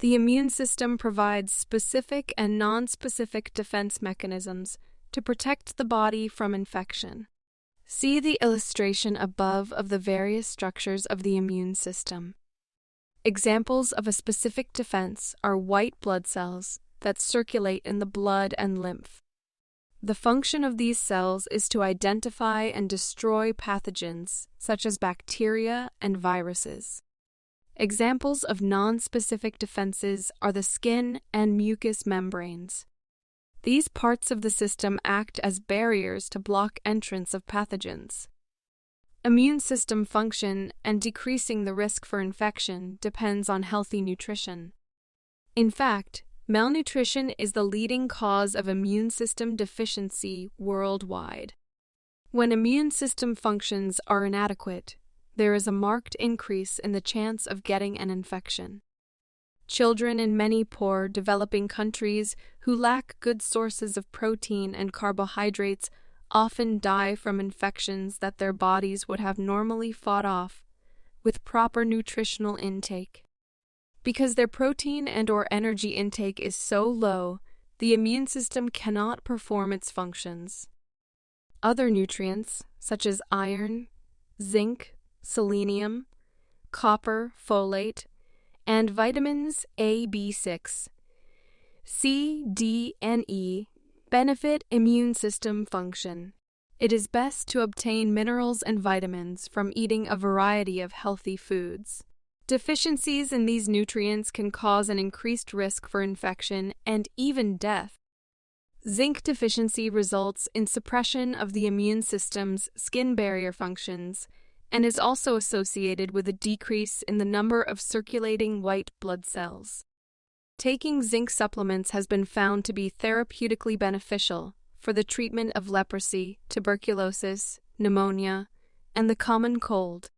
The immune system provides specific and non-specific defense mechanisms to protect the body from infection. See the illustration above of the various structures of the immune system. Examples of a specific defense are white blood cells that circulate in the blood and lymph. The function of these cells is to identify and destroy pathogens such as bacteria and viruses. Examples of non-specific defenses are the skin and mucous membranes. These parts of the system act as barriers to block entrance of pathogens. Immune system function and decreasing the risk for infection depends on healthy nutrition. In fact, malnutrition is the leading cause of immune system deficiency worldwide. When immune system functions are inadequate, there is a marked increase in the chance of getting an infection. Children in many poor, developing countries who lack good sources of protein and carbohydrates often die from infections that their bodies would have normally fought off with proper nutritional intake. Because their protein and/or energy intake is so low, the immune system cannot perform its functions. Other nutrients, such as iron, zinc, selenium, copper, folate, and vitamins A, B6, C, D, and E, benefit immune system function. It is best to obtain minerals and vitamins from eating a variety of healthy foods. Deficiencies in these nutrients can cause an increased risk for infection and even death. Zinc deficiency results in suppression of the immune system's skin barrier functions and is also associated with a decrease in the number of circulating white blood cells. Taking zinc supplements has been found to be therapeutically beneficial for the treatment of leprosy, tuberculosis, pneumonia, and the common cold.